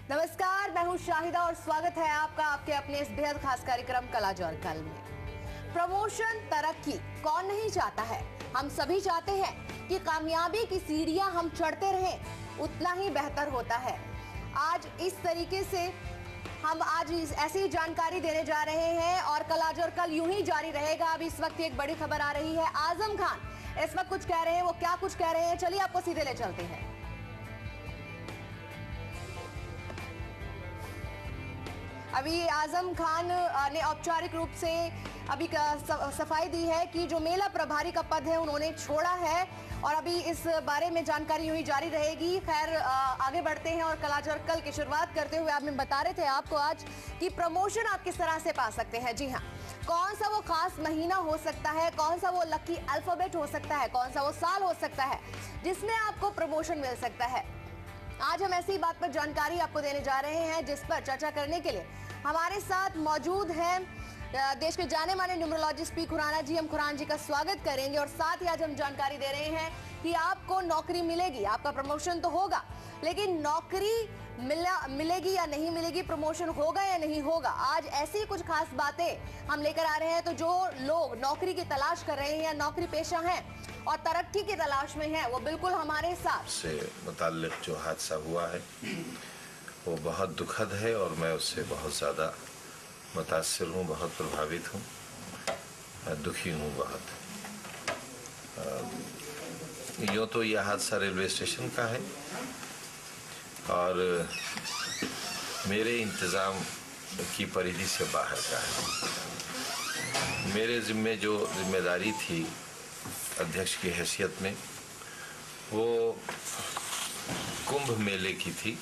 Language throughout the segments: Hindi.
नमस्कार, मैं हूं शाहिदा और स्वागत है आपका आपके अपने इस बेहद खास कार्यक्रम कला और कल में। प्रमोशन, तरक्की कौन नहीं चाहता है। हम सभी चाहते हैं कि कामयाबी की सीढ़ियां हम चढ़ते रहें, उतना ही बेहतर होता है। आज इस तरीके से हम ऐसी जानकारी देने जा रहे हैं और कल यूं ही जारी रहेगा। अभी इस वक्त एक बड़ी खबर आ रही है। आजम खान इस वक्त कुछ कह रहे हैं, वो क्या कुछ कह रहे हैं, चलिए आपको सीधे ले चलते हैं। अभी आजम खान ने औपचारिक रूप से अभी सफाई दी है कि जो मेला प्रभारी का पद है उन्होंने छोड़ा है और अभी इस बारे में जानकारी यूं ही जारी रहेगी। खैर आगे बढ़ते हैं और कल की शुरुआत करते हुए आप में बता रहे थे आपको आज कि प्रमोशन आप किस तरह से पा सकते हैं। जी हाँ, कौन सा वो खास महीना हो सकता है, कौन सा वो लकी अल्फाबेट हो सकता है, कौन सा वो साल हो सकता है जिसमें आपको प्रमोशन मिल सकता है। आज हम ऐसी बात पर जानकारी आपको देने जा रहे हैं जिस पर चर्चा करने के लिए हमारे साथ मौजूद हैं देश के जाने माने न्यूमरोलॉजिस्ट पी खुराना जी। हम खुराना जी का स्वागत करेंगे और साथ ही आज हम जानकारी दे रहे हैं कि आपको नौकरी मिलेगी, आपका प्रमोशन तो होगा, लेकिन नौकरी मिलेगी या नहीं मिलेगी, प्रमोशन होगा या नहीं होगा, आज ऐसी कुछ खास बातें हम लेकर आ रहे हैं। तो जो लोग नौकरी की तलाश कर रहे हैं या नौकरी पेशा हैं और तरक्की की तलाश में हैं, वो बिल्कुल हमारे साथ से मुताल्लिक जो हादसा हुआ है वो बहुत दुखद है और मैं उससे बहुत ज़्यादा मुतासिर हूँ, बहुत प्रभावित हूँ, दुखी हूँ बहुत। यूँ तो यह हादसा रेलवे स्टेशन का है और मेरे इंतज़ाम की परिधि से बाहर का है। मेरे ज़िम्मे जो जिम्मेदारी थी अध्यक्ष की हैसियत में वो कुंभ मेले की थी।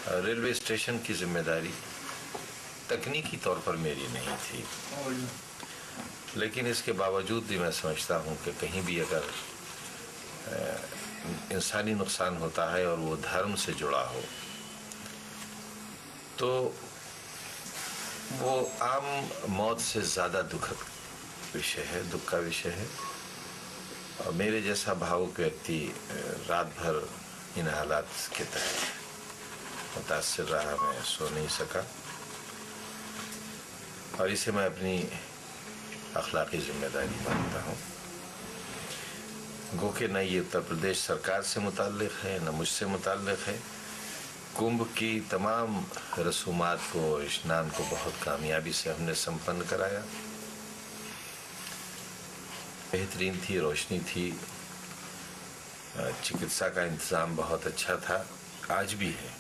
रेलवे स्टेशन की जिम्मेदारी तकनीकी तौर पर मेरी नहीं थी, लेकिन इसके बावजूद भी मैं समझता हूँ कि कहीं भी अगर इंसानी नुकसान होता है और वो धर्म से जुड़ा हो तो वो आम मौत से ज़्यादा दुखद विषय है, दुख का विषय है। और मेरे जैसा भावुक व्यक्ति रात भर इन हालात के तहत मुतासिर रहा, मैं सो नहीं सका और इसे मैं अपनी अखलाकी जिम्मेदारी मानता हूँ। गो के न ये उत्तर प्रदेश सरकार से मुताल्लिक है न मुझसे मुताल्लिक है। कुंभ की तमाम रसूमात को, स्नान को बहुत कामयाबी से हमने संपन्न कराया। बेहतरीन थी, रोशनी थी, चिकित्सा का इंतज़ाम बहुत अच्छा था, आज भी है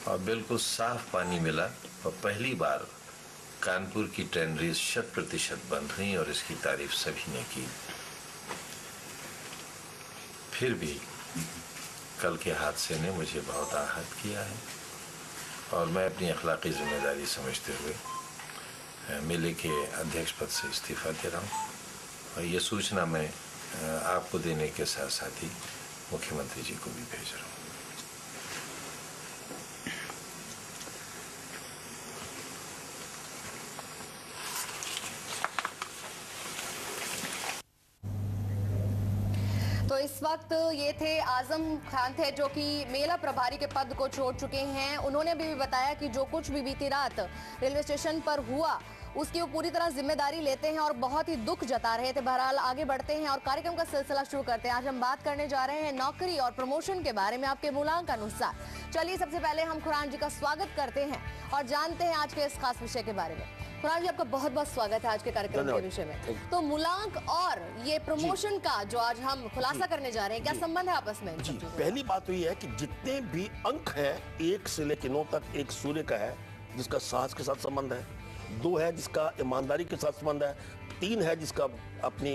और बिल्कुल साफ पानी मिला और पहली बार कानपुर की ट्रेनरीज 100% बंद हुई और इसकी तारीफ सभी ने की। फिर भी कल के हादसे ने मुझे बहुत आहत किया है और मैं अपनी अखलाकी जिम्मेदारी समझते हुए मेले के अध्यक्ष पद से इस्तीफा दे रहा हूँ और ये सूचना मैं आपको देने के साथ साथ ही मुख्यमंत्री जी को भी भेज रहा हूँ। तो इस वक्त ये थे आजम खान थे जो कि मेला प्रभारी के पद को छोड़ चुके हैं। उन्होंने भी बताया कि जो कुछ भी बीती रात रेलवे स्टेशन पर हुआ उसकी वो पूरी तरह जिम्मेदारी लेते हैं और बहुत ही दुख जता रहे थे। बहरहाल आगे बढ़ते हैं और कार्यक्रम का सिलसिला शुरू करते हैं। आज हम बात करने जा रहे हैं नौकरी और प्रमोशन के बारे में आपके मूलांक अनुसार। चलिए सबसे पहले हम खुराना जी का स्वागत करते हैं और जानते हैं आज के इस खास विषय के बारे में। खुराना जी, आपका बहुत बहुत स्वागत है आज के कार्यक्रम के विषय में। तो मूलांक और ये प्रमोशन का जो आज हम खुलासा करने जा रहे हैं, क्या संबंध है आपस में? जी, पहली बात तो ये है कि जितने भी अंक है 1 से लेकर 9 तक, एक सूर्य का है जिसका साहस के साथ संबंध है, 2 है जिसका ईमानदारी के साथ संबंध है, 3 है जिसका अपनी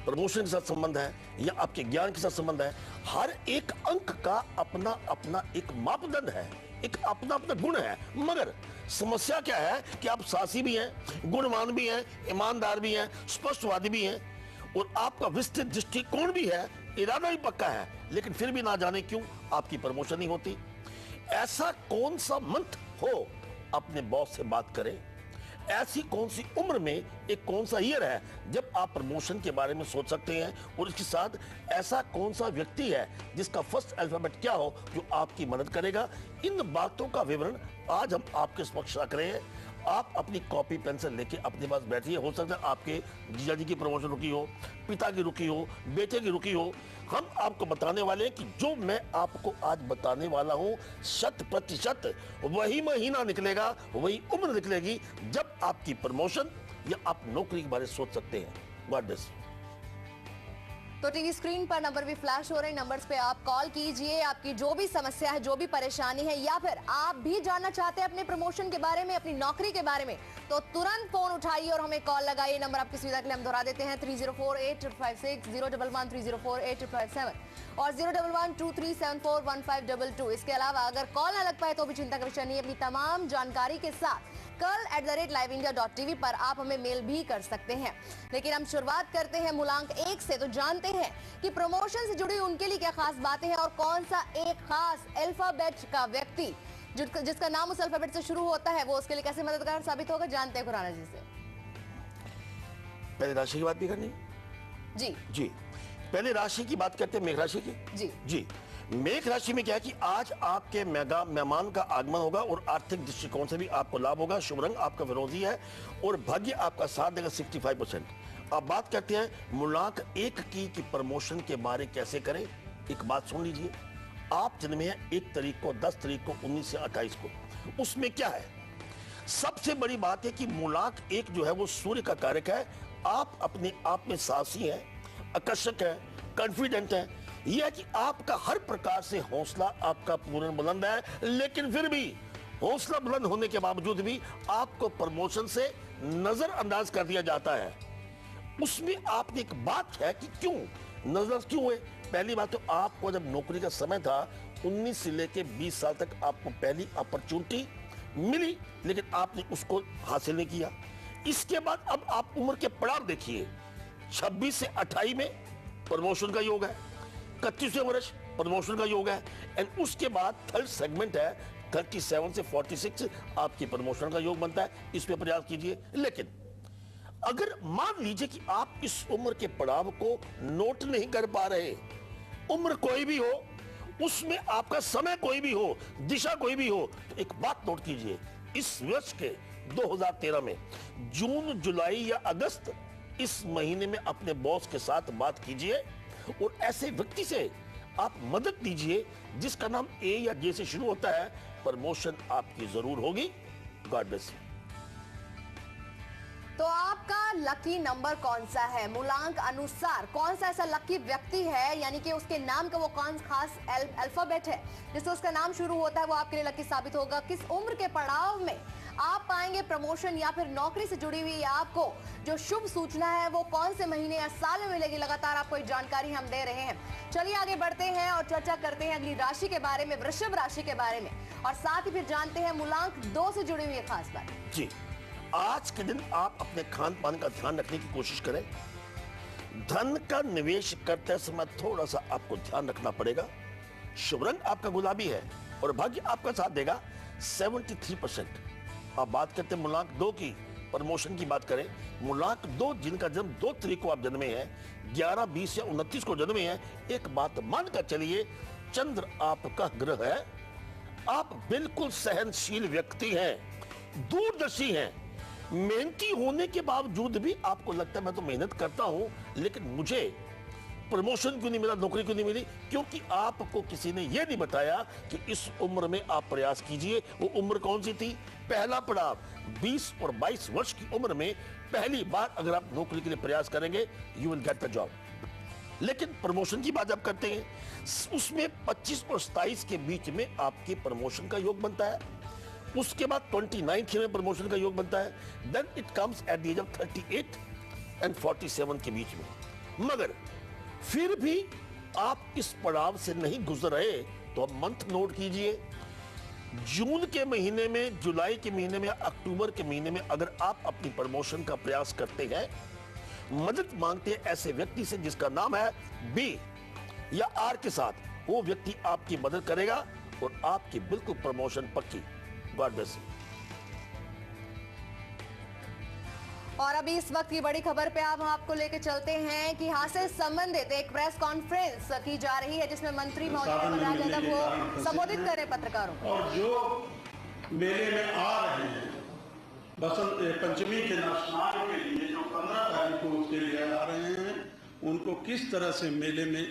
प्रमोशन के साथ संबंध है या आपके ज्ञान के साथ संबंध है। हर एक अंक का अपना अपना एक मापदंड है, एक अपना अपना गुण है। मगर समस्या क्या है कि आप साहसी भी हैं, गुणवान भी हैं, ईमानदार भी हैं, स्पष्टवादी भी हैं और आपका विस्तृत दृष्टिकोण भी है, इरादा भी पक्का है, लेकिन फिर भी ना जाने क्यों आपकी प्रमोशन नहीं होती। ऐसा कौन सा मंत्र हो, अपने बॉस से बात करें। ऐसी कौन सी उम्र में एक कौन सा ईयर है जब आप प्रमोशन के बारे में सोच सकते हैं, और इसके साथ ऐसा कौन सा व्यक्ति है जिसका फर्स्ट अल्फाबेट क्या हो जो आपकी मदद करेगा। इन बातों का विवरण आज हम आपके समक्ष रख रहे हैं। आप अपनी कॉपी पेंसिल लेके अपने पास बैठिए। हो सकता है आपके जीजा जी की प्रमोशन रुकी हो, पिता की रुकी हो, बेटे की रुकी हो। हम आपको बताने वाले हैं कि जो मैं आपको आज बताने वाला हूं 100% वही महीना निकलेगा, वही उम्र निकलेगी जब आपकी प्रमोशन या आप नौकरी के बारे में सोच सकते हैं। God bless. तो टीवी स्क्रीन पर नंबर भी फ्लैश हो रहे हैं, नंबर्स पे आप कॉल कीजिए। आपकी जो भी समस्या है, जो भी परेशानी है, या फिर आप भी जानना चाहते हैं अपने प्रमोशन के बारे में, अपनी नौकरी के बारे में, तो तुरंत फोन उठाइए और हमें कॉल लगाइए। नंबर आपकी सुविधा के लिए हम दोहरा देते हैं 304856 011 304857 और 01123741522। इसके अलावा अगर कॉल ना लग पाए तो भी चिंता का विषय नहीं। अपनी तमाम जानकारी के साथ कल@liveindia.tv पर आप हमें मेल भी कर सकते हैं। लेकिन हम शुरुआत करते हैं मूलांक 1 से। तो जानते हैं कि प्रमोशन से जुड़ी उनके लिए क्या खास बातें हैं और कौन सा एक खास अल्फाबेट का व्यक्ति जिसका नाम उस अल्फाबेट से शुरू होता है वो उसके लिए कैसे मददगार साबित होगा। जानते हैं खुराना जी से। पहले राशि की बात भी करनी जी जी। पहले राशि की बात करते हैं, मेघ राशि की। जी जी, मेघ राशि में क्या है कि आज आपके मेहमान का आगमन होगा और आर्थिक दृष्टिकोण से भी आपको लाभ होगा। शुभ रंग आपका फिरोजी है और भाग्य आपका साथ देगा 65%। अब बात करते हैं मूलांक 1 की प्रमोशन के बारे कैसे करें। एक बात सुन लीजिए, आप जन्मे हैं 1 तारीख को, 10 तारीख को, 19 से 28 को। उसमें क्या है, सबसे बड़ी बात है कि मूलांक 1 जो है वो सूर्य का कारक है। आप अपने आप में साहसी हैं, आकर्षक है, कॉन्फिडेंट है। यह कि आपका हर प्रकार से हौसला आपका पूर्ण बुलंद है, लेकिन फिर भी हौसला बुलंद होने के बावजूद भी आपको प्रमोशन से नजरअंदाज कर दिया जाता है। उसमें आपने एक बात है कि क्यों नजर क्यों है। पहली बात तो आपको जब नौकरी का समय था 19 से लेके 20 साल तक आपको पहली अपॉर्चुनिटी मिली, लेकिन आपने उसको हासिल नहीं किया। इसके बाद अब आप उम्र के पड़ाव देखिए, 26 से 28 में प्रमोशन का योग है, 31वें वर्ष प्रमोशन का योग है, एंड उसके बाद थर्ड सेगमेंट है 37 से 46 आपकी प्रमोशन का योग बनता है। इस पे प्रयास कीजिए। लेकिन अगर मान लीजिए कि आप इस उम्र के पड़ाव को नोट नहीं कर पा रहे, उम्र कोई भी हो, उसमें आपका समय कोई भी हो, दिशा कोई भी हो, तो एक बात नोट कीजिए, इस वर्ष के 2013 में जून, जुलाई या अगस्त इस महीने में अपने बॉस के साथ बात कीजिए और ऐसे व्यक्ति से आप मदद लीजिए जिसका नाम ए या जे से शुरू होता है। प्रमोशन आपकी जरूर होगी। God bless you. तो आपका लकी नंबर कौन सा है, मूलांक अनुसार कौन सा ऐसा लकी व्यक्ति है, यानी कि उसके नाम का वो कौन खास अल्फाबेट है जिससे उसका नाम शुरू होता है, वो आपके लिए लकी साबित होगा। किस उम्र के पड़ाव में आप पाएंगे प्रमोशन या फिर नौकरी से जुड़ी हुई आपको जो शुभ सूचना है वो कौन से महीने या साल में मिलेगी, लगातार आपको ये जानकारी हम दे रहे हैं। चलिए आगे बढ़ते हैं और चर्चा करते हैं अगली राशि के बारे में, वृषभ राशि के बारे में, और साथ ही फिर जानते हैं मूलांक 2 से जुड़ी हुई खास बात। जी, आज के दिन आप अपने खान पान का ध्यान रखने की कोशिश करें। धन का निवेश करते समय थोड़ा सा आपको ध्यान रखना पड़ेगा। शुभ रंग आपका गुलाबी है और भाग्य आपका साथ देगा 73%। आप बात करते हैं मूलांक 2 की, प्रमोशन की बात करें। मूलांक 2 जिनका जन्म 2 तारीख को आप जन्मे हैं, 11, 20 या 29 को जन्मे हैं, एक बात मानकर चलिए, चंद्र आपका ग्रह है। आप बिल्कुल सहनशील व्यक्ति हैं, दूरदर्शी हैं। मेहनती होने के बावजूद भी आपको लगता है मैं तो मेहनत करता हूं लेकिन मुझे प्रमोशन क्यों नहीं मिला, नौकरी क्यों नहीं मिली, क्योंकि आपको किसी ने यह नहीं बताया कि इस उम्र में आप प्रयास कीजिए। वो उम्र कौन सी थी? पहला पड़ाव 20 और 22 वर्ष की उम्र में पहली बार अगर आप नौकरी के लिए प्रयास करेंगे, you will get the job. लेकिन प्रमोशन की बात जब करते हैं, उसमें 25 और 27 के बीच में आपके प्रमोशन का योग बनता है। उसके बाद 29 में प्रमोशन का योग बनता है। Then it comes at the age of 38 and 47 के बीच में। मगर फिर भी आप इस पड़ाव से नहीं गुजर रहे तो अब मंथ नोट कीजिए। जून के महीने में, जुलाई के महीने में, अक्टूबर के महीने में अगर आप अपनी प्रमोशन का प्रयास करते हैं, मदद मांगते हैं ऐसे व्यक्ति से जिसका नाम है बी या आर के साथ, वो व्यक्ति आपकी मदद करेगा और आपकी बिल्कुल प्रमोशन पक्की। God bless you. और अभी इस वक्त की बड़ी खबर पे अब हम आपको लेके चलते हैं कि यहाँ से संबंधित एक प्रेस कॉन्फ्रेंस की जा रही है जिसमें मंत्री महोदय जब वो संबोधित कर रहे पत्रकारों को। और जो मेले में आ रहे हैं बसंत पंचमी के स्नान के लिए जो 15 तारीख को उसके लिए आ रहे हैं, उनको किस तरह से मेले में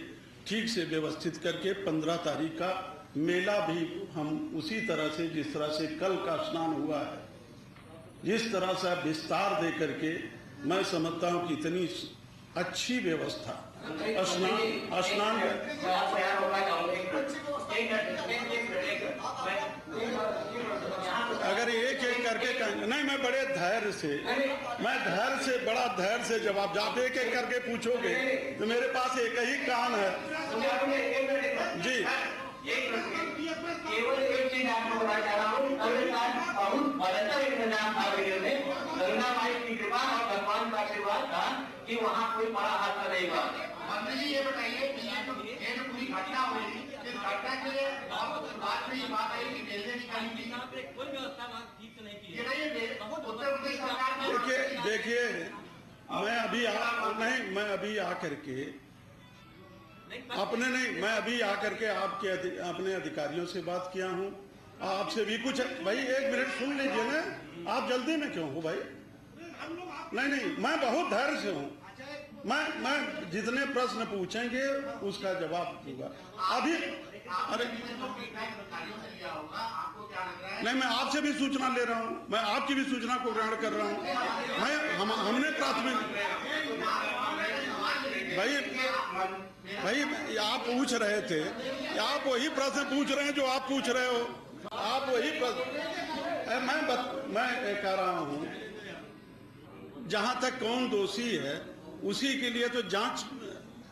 ठीक से व्यवस्थित करके 15 तारीख का मेला भी हम उसी तरह से जिस तरह से कल का स्नान हुआ है, जिस तरह से विस्तार दे करके मैं समझता हूँ कि इतनी अच्छी व्यवस्था स्नान अगर एक एक करके नहीं, मैं बड़े धैर्य से बड़ा धैर्य से जवाब जब एक एक करके पूछोगे तो मेरे पास एक ही कान है जी। केवल एक चीज आपको बताना चाह रहा हूँ, बहुत बदतर इंतजाम था में गंगा माई की कृपा और भगवान का आशीर्वाद था कि वहाँ कोई बड़ा हादसा नहीं हुआ। मंत्री जी ये बताइए कि ये जो पूरी घटना हुई थी, इस घटना के लिए शुरुआत में ये बात आई कि रेलवे निकाली थी, कोई व्यवस्था ठीक से नहीं की। उत्तर प्रदेश सरकार देखिए मैं अभी आकर के मैं अभी आकर के आपके अपने अधिकारियों से बात किया हूँ, आपसे भी कुछ भाई एक मिनट सुन लीजिए ना, आप जल्दी में क्यों हो भाई? नहीं, मैं बहुत धैर्य से हूँ। मैं जितने प्रश्न पूछेंगे उसका जवाब दूंगा। अभी अरे नहीं, मैं आपसे भी सूचना ले रहा हूँ, मैं आपकी भी सूचना को ग्रहण कर रहा हूँ। हमने प्राथमिक भाई आप पूछ रहे थे, आप वही प्रश्न पूछ रहे हैं जो आप पूछ रहे हो, आप वही प्रश्न मैं कह रहा हूँ। जहां तक कौन दोषी है उसी के लिए तो जांच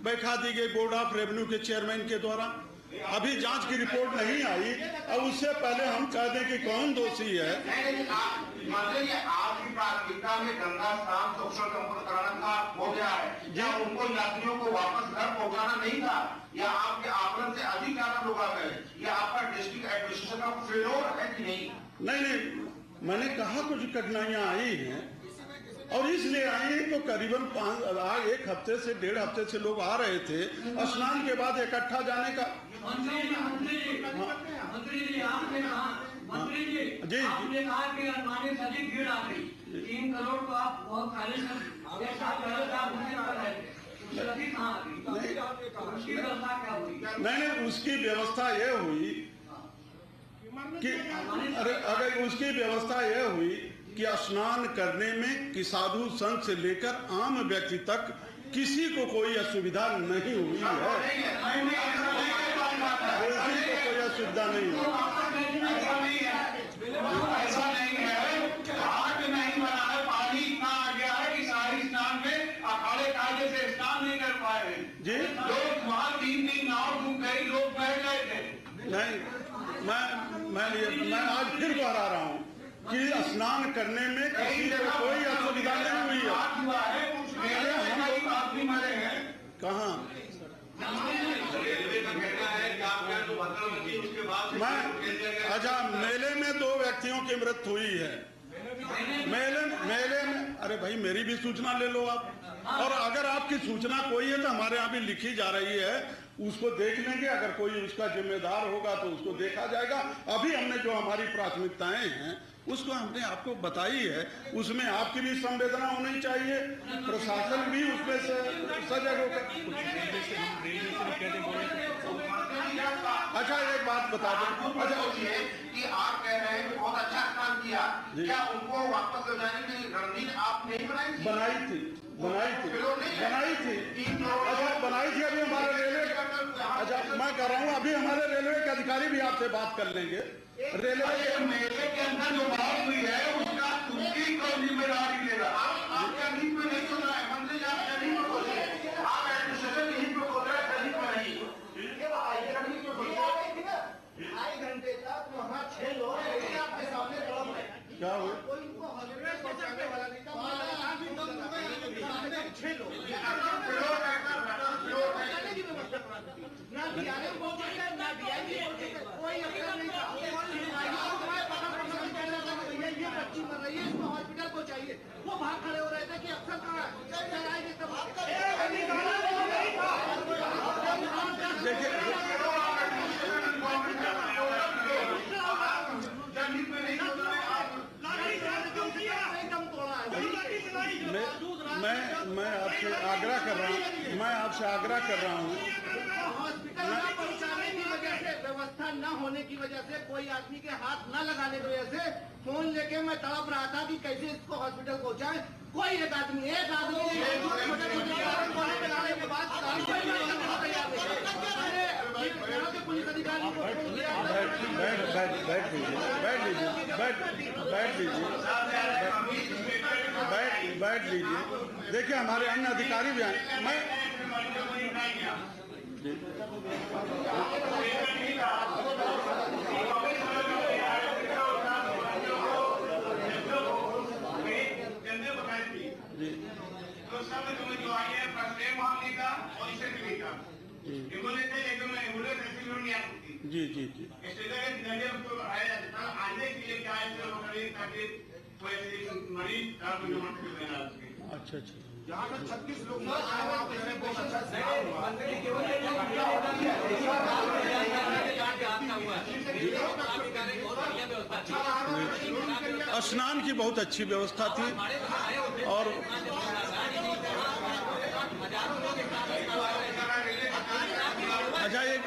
बैठा दी गई बोर्ड ऑफ रेवेन्यू के चेयरमैन के द्वारा। अभी जांच की रिपोर्ट नहीं आई और उससे पहले हम कह दें कि कौन दोषी है। आपकी प्राथमिकता में गंगा स्नान सोशल संपूर्ण कराना था, हो गया है, या उनको यात्रियों को वापस घर पहुंचाना नहीं था, या आपके आकलन से अधिक ज्यादा लोग आ गए, या आपका डिस्ट्रिक्ट एडमिनिस्ट्रेशन का फेलोर है कि नहीं? नहीं, मैंने कहा कुछ कठिनाइयां आई हैं और इसलिए आई तो करीबन 1 हफ्ते से 1.5 हफ्ते से लोग आ रहे थे स्नान के बाद इकट्ठा जाने का। मंत्री जी आपने कहा, मंत्री जी आपने कहा कि अनुमानित अधिक भीड़ आ गई, 3 करोड़ को आप बहुत पहले नहीं, उसकी व्यवस्था यह हुई कि उसकी व्यवस्था यह हुई कि स्नान करने में कि साधु संत से लेकर आम व्यक्ति तक किसी को कोई असुविधा नहीं हुई है, किसी को कोई असुविधा नहीं हुई। ऐसा नहीं है, घाट नहीं बना है, पानी इतना आ गया है कि शाही स्नान में अखाड़े कायदे से स्नान नहीं कर पाए जी। लोग वहाँ 3 नाव डूब गई, लोग बह गए थे। नहीं, मैं आज फिर दोहरा रहा हूँ कि स्नान करने में किसी को कोई असुविधा नहीं हुई है। कहाँ अच्छा, मेले में 2 व्यक्तियों की मृत्यु हुई है। मेले में अरे भाई मेरी भी सूचना ले लो आप, और अगर आपकी सूचना कोई है तो हमारे यहाँ भी लिखी जा रही है, उसको देख लेंगे। अगर कोई उसका जिम्मेदार होगा तो उसको देखा जाएगा। अभी हमने जो हमारी प्राथमिकताएं हैं उसको हमने आपको बताई है, उसमें आपकी भी संवेदना होनी चाहिए, प्रशासन भी उसमें से सजग होकर। अच्छा एक बात बता दो, अच्छा कि आप कह रहे हैं कि बहुत अच्छा काम किया, क्या उनको वापस ले जाने की रणनीति आप नहीं बनाई थी? बनाई थी। अच्छा बनाई थी। अभी हमारे रेलवे, अच्छा मैं कह रहा हूँ अभी हमारे रेलवे के अधिकारी भी आपसे बात कर लेंगे। रेलवे के मेले के अंदर जो बात हुई है उसका उसकी कौन जिम्मेदारी लेगा? आपका नींद में नहीं सुन रहा है मंत्री जी, आप नींद में बोल रहे हैं, आप एडमिनिस्ट्रेशन नींद में बोल रहे हैं, नींद में नहीं। 2.5 घंटे तक वहाँ 6 लोग आपके सामने तड़प रहे। क्या हुआ? हॉस्पिटल को चाहिए, वो बाहर खड़े हो रहे थे। मैं आपसे आग्रह कर रहा हूँ हॉस्पिटल में पहुंचाने की वजह से, व्यवस्था न होने की वजह से, कोई आदमी के हाथ न लगाने की वजह से फोन लेके मैं तड़प रहा था कि कैसे इसको हॉस्पिटल पहुंचाए। कोई एक आदमी के बाद पुलिस अधिकारी को बैठ लीजिए। देखिए हमारे अन्य अधिकारी भी हैं। जी जी जी अच्छा अच्छा। यहाँ पर 36 लोग स्नान की बहुत अच्छी व्यवस्था थी और अच्छा एक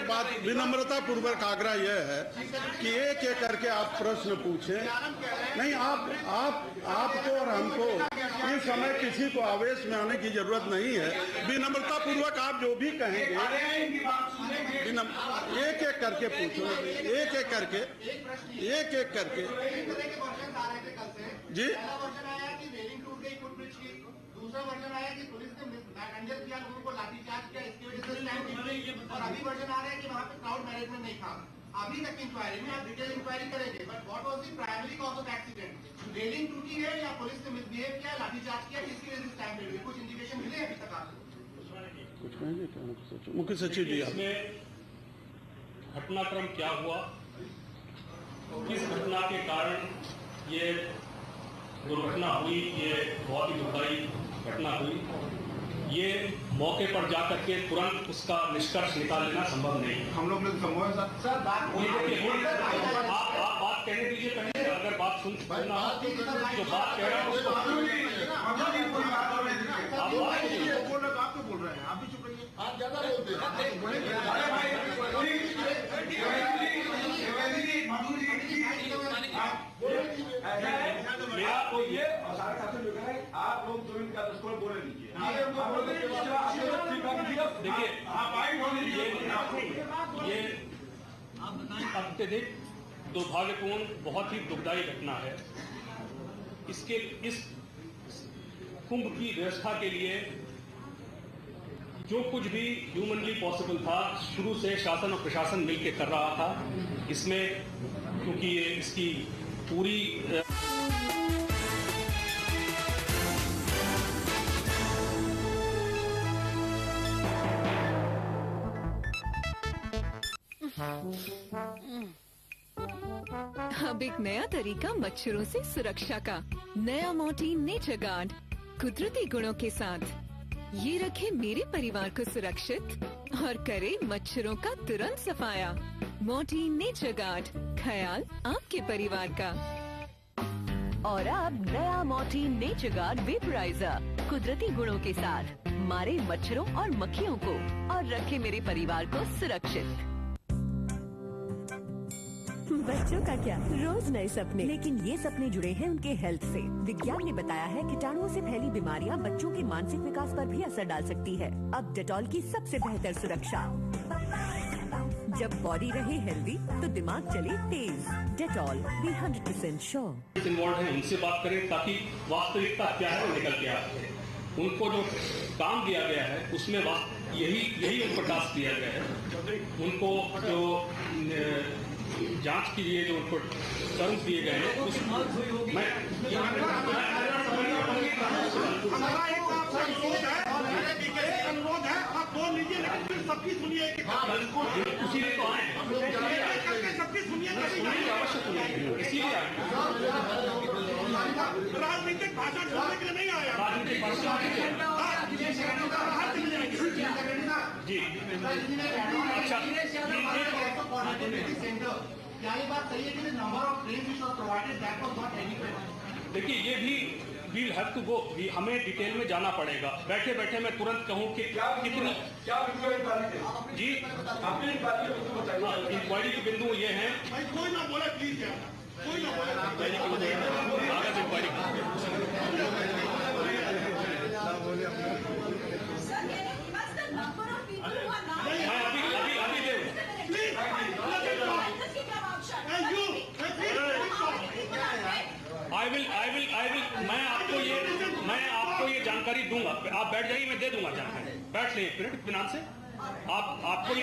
बात विनम्रता पूर्वक आग्रह यह है कि एक एक करके आप प्रश्न पूछें। नहीं आपको और हमको इस समय किसी को आवेश में आने की जरूरत नहीं है। विनम्रता पूर्वक आप जो भी कहेंगे एक एक करके पूछो, एक एक करके जी। दूसरा वर्जन आया कि पुलिस ने मिसहैंडल किया, लोगों को लाठीचार्ज किया, इसकी वजह से टाइम डिले। और अभी वर्जन आ रहा है कि वहाँ पे क्राउड मैनेजमेंट नहीं था। अभी तक इंक्वायरी में आप डिटेल इंक्वायरी करेंगे, but what was the primary cause of accident? Railing टूटी है या पुलिस ने मिसबिहेव किया, लाठीचार्ज किया, किसकी वजह से टाइम डिले? कुछ इंडिकेशन मिले अभी तक आपको? कुछ कहेंगे क्या मुख्य सचिव जी? इसमें घटनाक्रम क्या हुआ, किस घटना के कारण ये दुर्घटना हुई, ये बहुत ही दुखदायी घटना हुई, ये मौके पर जाकर के तुरंत उसका निष्कर्ष निकाल लेना संभव नहीं। हम लोग संभव है सर बात आप बात कहने दीजिए, कहीं अगर बात सुनना जो बात कह रहे हैं उसको आप तो बोल रहे हैं, आप भी चुप रहिए। आप ज्यादा बोलते हैं। मेरा कोई ये आप लोग 2 मिनट का दस्तूर बोले लीजिए। देखिए ये अत्यधिक दुर्भाग्यपूर्ण, बहुत ही दुखदायी घटना है। इस कुंभ की व्यवस्था के लिए जो कुछ भी ह्यूमनली पॉसिबल था, शुरू से शासन और प्रशासन मिलकर कर रहा था। इसमें क्योंकि ये इसकी पूरी अब एक नया तरीका मच्छरों से सुरक्षा का, नया मोर्टीन नेचर गार्ड कुदरती गुणों के साथ। ये रखे मेरे परिवार को सुरक्षित और करे मच्छरों का तुरंत सफाया। मोर्टीन नेचर गार्ड, ख्याल आपके परिवार का। और अब नया मोर्टीन नेचर गार्ड वेपराइजर कुदरती गुणों के साथ मारे मच्छरों और मक्खियों को और रखे मेरे परिवार को सुरक्षित। बच्चों का क्या, रोज नए सपने, लेकिन ये सपने जुड़े हैं उनके हेल्थ से। विज्ञान ने बताया है कीटाणुओं से फैली बीमारियां बच्चों के मानसिक विकास पर भी असर डाल सकती है। अब डेटॉल की सबसे बेहतर सुरक्षा। जब बॉडी रहे हेल्दी तो दिमाग चले तेज। डेटॉल भी 100% श्योर। इन्वॉल्व है, उनसे बात करें ताकि वास्तविकता क्या है वो निकल के आ सके। उनको जो काम दिया गया है उसमें यही उनको टास्क दिया गया है। उनको जो जांच के लिए जो उनको टर्म्स दिए गए हैं उसमें अनुरोध है, आप बोल लीजिए, लेकिन सबकी सुनिए। इसीलिए तो आए, सबकी सुनिए, अवश्य सुनिए, इसीलिए आए। राजनीतिक भाषण सुनने के लिए नहीं आया। राजनीतिक भाषण जी अच्छा क्या ये बात सही है कि number of train which was provided that was not adequate? देखिए ये भी वील हैव टू गो, हमें डिटेल में जाना पड़ेगा। बैठे बैठे मैं तुरंत कहूँ कि कितनी जी इंक्वायरी के बिंदु ये हैं। कोई ना बोले प्लीज, कोई ना बोले। मैं आपको ये जानकारी दूंगा। आप बैठ जाइए, मैं दे दूंगा जानकारी। बैठ लें एक मिनट इत्मीनान से। आपको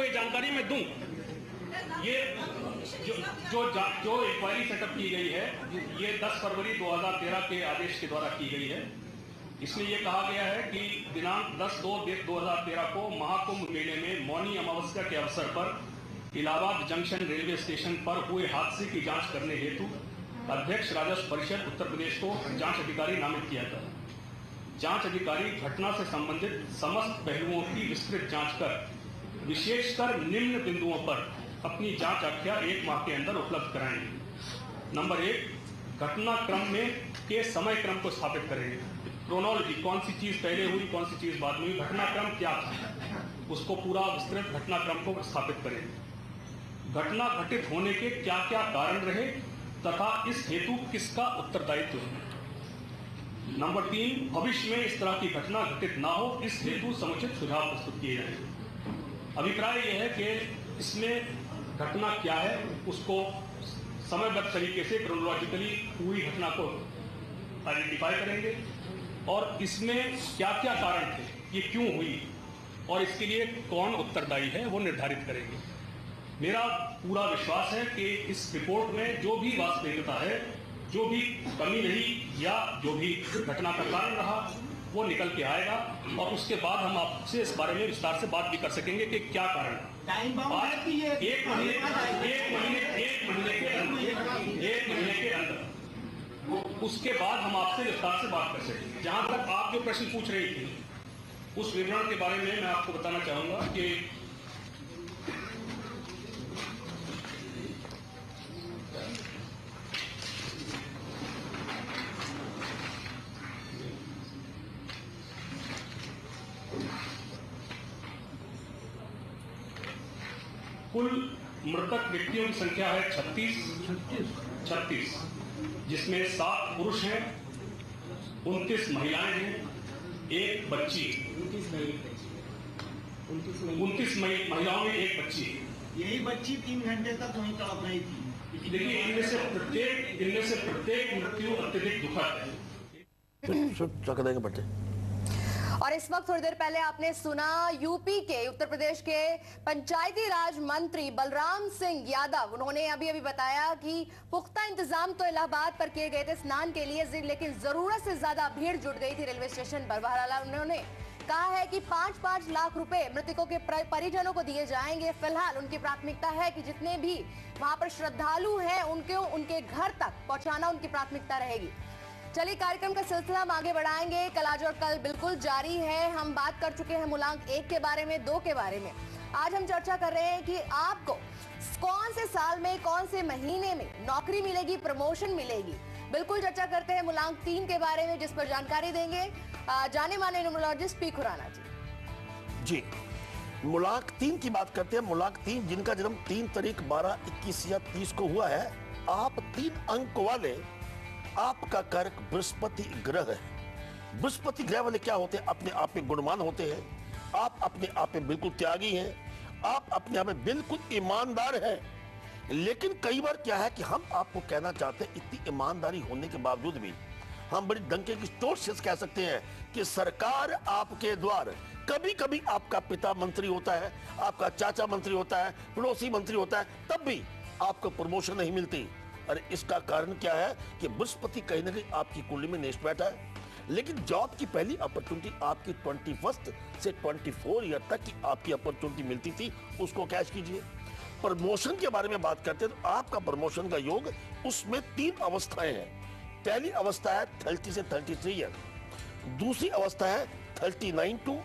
ये जानकारी मैं दूं। ये जो इंक्वायरी सेटअप की गई है ये 10 फरवरी 2013 के आदेश के द्वारा की गई है। इसमें यह कहा गया है कि दिनांक 10/2/2013 को महाकुंभ मेले में मौनी अमावस्या के अवसर पर इलाहाबाद जंक्शन रेलवे स्टेशन पर हुए हादसे की जांच करने हेतु अध्यक्ष राजस्व परिषद उत्तर प्रदेश को जांच अधिकारी नामित किया गया। जांच अधिकारी घटना से संबंधित समस्त पहलुओं की विस्तृत जांच कर विशेषकर निम्न बिंदुओं पर अपनी जांच आख्या 1 माह के अंदर उपलब्ध कराएंगे। नंबर 1, घटनाक्रम में के समय क्रम को स्थापित करेंगे। क्रोनोलॉजी, कौन सी चीज पहले हुई, कौन सी चीज बाद में हुई, घटनाक्रम क्या था, उसको पूरा विस्तृत घटनाक्रम को स्थापित करेंगे। घटना घटित होने के क्या क्या कारण रहे तथा इस हेतु किसका उत्तरदायित्व है। नंबर 3, भविष्य में इस तरह की घटना घटित ना हो इस हेतु समुचित सुझाव प्रस्तुत किए जाएंगे। अभिप्राय यह है कि इसमें घटना क्या है उसको समयबद्ध तरीके से क्रोनोलॉजिकली पूरी घटना को आइडेंटिफाई करेंगे और इसमें क्या क्या कारण थे, ये क्यों हुई और इसके लिए कौन उत्तरदायी है वो निर्धारित करेंगे। मेरा पूरा विश्वास है कि इस रिपोर्ट में जो भी वास्तविकता है, जो भी कमी रही या जो भी घटना का कारण रहा वो निकल के आएगा और उसके बाद हम आपसे इस बारे में विस्तार से बात भी कर सकेंगे कि क्या कारण है। एक महीने के अंदर उसके बाद हम आपसे विस्तार से बात कर सकेंगे। जहां तक आप जो प्रश्न पूछ रही थी उस विवरण के बारे में मैं आपको बताना चाहूंगा कि कुल मृतक व्यक्तियों की संख्या है 36, जिसमें 7 पुरुष हैं, 29 महिलाएं हैं, 1 बच्ची, 29 महिलाओं में 1 बच्ची है। यही बच्ची 3 घंटे तक वहीं तड़प रही थी। देखिए इनमें से प्रत्येक मृत्यु अत्यधिक दुखद है। बच्चे और इस वक्त थोड़ी देर पहले आपने सुना यूपी के, उत्तर प्रदेश के पंचायती राज मंत्री बलराम सिंह यादव। उन्होंने अभी बताया कि पुख्ता इंतजाम तो इलाहाबाद पर किए गए थे स्नान के लिए, लेकिन जरूरत से ज्यादा भीड़ जुट गई थी रेलवे स्टेशन पर। बहरहाल उन्होंने कहा है कि 5-5 लाख रुपए मृतकों के परिजनों को दिए जाएंगे। फिलहाल उनकी प्राथमिकता है कि जितने भी वहां पर श्रद्धालु हैं उनको उनके घर तक पहुंचाना उनकी प्राथमिकता रहेगी। चलिए कार्यक्रम का सिलसिला हम आगे बढ़ाएंगे। कल आज और कल बिल्कुल जारी है। हम बात कर चुके हैं मूलांक 1 के बारे में, 2 के बारे में। आज हम चर्चा कर रहे हैं कि आपको कौन से साल में, कौन से महीने में नौकरी मिलेगी, प्रमोशन मिलेगी। बिल्कुल चर्चा करते हैं मूलांक 3 के बारे में, जिस पर जानकारी देंगे जाने माने न्यूमरोलॉजिस्ट पी खुराना जी। मूलांक 3 की बात करते हैं। मूलांक 3 जिनका जन्म 3 तारीख 12, 21 या 30 को हुआ है, आप 3 अंक वाले, आपका कारक बृहस्पति ग्रह है। बृहस्पति ग्रह वाले क्या होते हैं? अपने आप में गुणवान होते हैं, आप अपने आप में बिल्कुल त्यागी हैं, आप अपने आप में बिल्कुल ईमानदार हैं। लेकिन कई बार क्या है कि हम आपको कहना चाहते हैं, इतनी ईमानदारी होने के बावजूद भी हम बड़ी डंके की चोट से कह सकते हैं कि सरकार आपके द्वार, कभी कभी आपका पिता मंत्री होता है, आपका चाचा मंत्री होता है, पड़ोसी मंत्री होता है, तब भी आपको प्रमोशन नहीं मिलती। और इसका कारण क्या है कि बृहस्पति कहीं ना कहीं आपकी कुंडली में नेष्ट बैठा है। लेकिन जॉब की पहली अपॉर्चुनिटी आपकी 21 से 24 ईयर तक की आपकी अपॉर्चुनिटी मिलती थी, उसको कैच कीजिए। प्रमोशन के बारे में बात करते हैं तो आपका प्रमोशन का योग, उसमें 3 अवस्थाएं हैं। पहली अवस्था है 30 से 33 ईयर, दूसरी अवस्था है 39 टू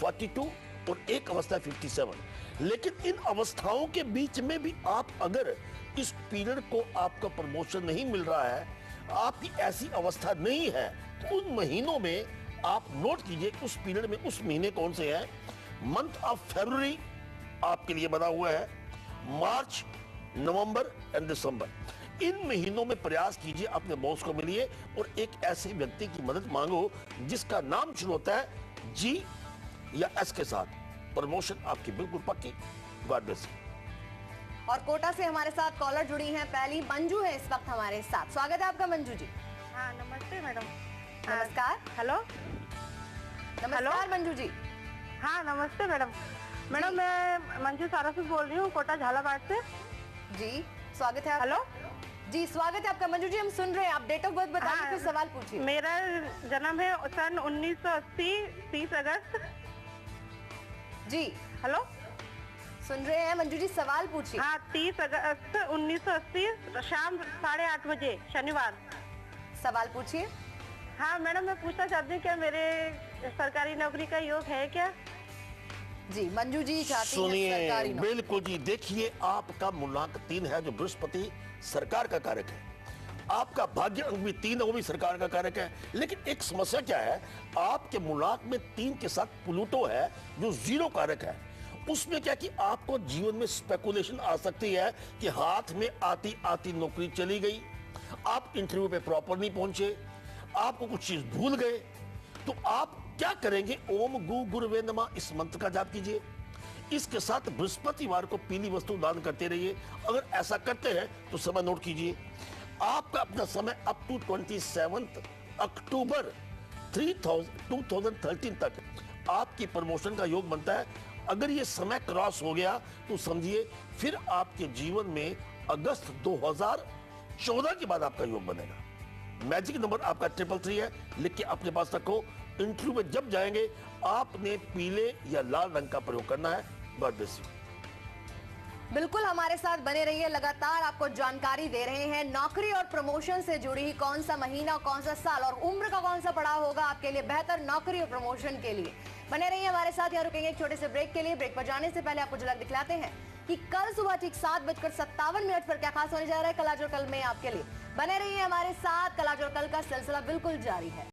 42 और एक अवस्था है 57। लेकिन इन अवस्थाओं के बीच में भी आप अगर इस पीरियड को आपका प्रमोशन नहीं मिल रहा है, आपकी ऐसी अवस्था नहीं है, तो उन महीनों में आप नोट कीजिए उस पीरियड में उस महीने कौन से हैं। मंथ ऑफ फरवरी आपके लिए बना हुआ है, मार्च, नवंबर एंड दिसंबर। इन महीनों में प्रयास कीजिए अपने बॉस को मिलिए और एक ऐसे व्यक्ति की मदद मांगो जिसका नाम शुरू होता है जी या एस के साथ। प्रमोशन आपकी बिल्कुल पक्की। God bless you. और कोटा से हमारे साथ कॉलर जुड़ी हैं, पहली मंजू है इस वक्त हमारे साथ। स्वागत है आपका मंजू जी। हाँ नमस्ते मैडम। नमस्कार। हेलो नमस्कार मंजू जी। हाँ नमस्ते मैडम। मैडम मैं मंजू सारासुद बोल रही हूँ कोटा झालावाड़ से। जी स्वागत है। हेलो जी स्वागत है आपका मंजू जी, हम सुन रहे हैं। आप डेट ऑफ बर्थ बताइए, फिर सवाल पूछिए। मेरा जन्म है सन 1980 30 अगस्त। जी हेलो सुन रहे हैं मंजू जी, सवाल पूछिए। हाँ 30 अगस्त 1980 शाम 8:30 बजे शनिवार। सवाल पूछिए। हाँ मैडम मैं पूछना चाहती हूँ क्या मेरे सरकारी नौकरी का योग है क्या? जी मंजू जी चाहती हैं सुनिए, सरकारी नौकरी। बिल्कुल जी। देखिए आपका मूलांक 3 है जो बृहस्पति सरकार का कारक है, आपका भाग्य अंक भी 3 है वो भी सरकार का कारक है। लेकिन एक समस्या क्या है, आपके मूलांक में 3 के साथ प्लूटो है जो 0 कारक है। उसमें क्या कि आपको जीवन में स्पेकुलेशन आ सकती है कि हाथ में आती आती नौकरी चली गई, आप इंटरव्यू पे प्रॉपर नहीं पहुंचे, आपको कुछ चीज भूल गए, तो आप क्या करेंगे? ओम गु गुरुवे नमः इस मंत्र का जाप कीजिए। इसके साथ बृहस्पतिवार को पीली वस्तु दान करते रहिए। अगर ऐसा करते हैं तो समय नोट कीजिए। आपका अपना समय अप टू 27 अक्टूबर 2013 तक आपकी प्रमोशन का योग बनता है। अगर ये समय क्रॉस हो गया तो समझिए फिर आपके जीवन में अगस्त 2014 के बाद आपका योग बनेगा। मैजिक नंबर आपका 333 है, लिख के अपने पास रखो। इंटरव्यू में जब जाएंगे आपने पीले या लाल रंग का प्रयोग करना है। God bless you. बिल्कुल हमारे साथ बने रहिए, लगातार आपको जानकारी दे रहे हैं नौकरी और प्रमोशन से जुड़ी ही। कौन सा महीना, कौन सा साल और उम्र का कौन सा पड़ाव होगा आपके लिए बेहतर नौकरी और प्रमोशन के लिए। बने रहिए हमारे साथ। यहाँ रुकेंगे एक छोटे से ब्रेक के लिए। ब्रेक पर जाने से पहले आपको झलक दिखलाते हैं कि कल सुबह ठीक 7:57 पर क्या खास होने जा रहा है कल आज और कल में आपके लिए। बने रहिए हमारे साथ, कल आज और कल का सिलसिला बिल्कुल जारी है।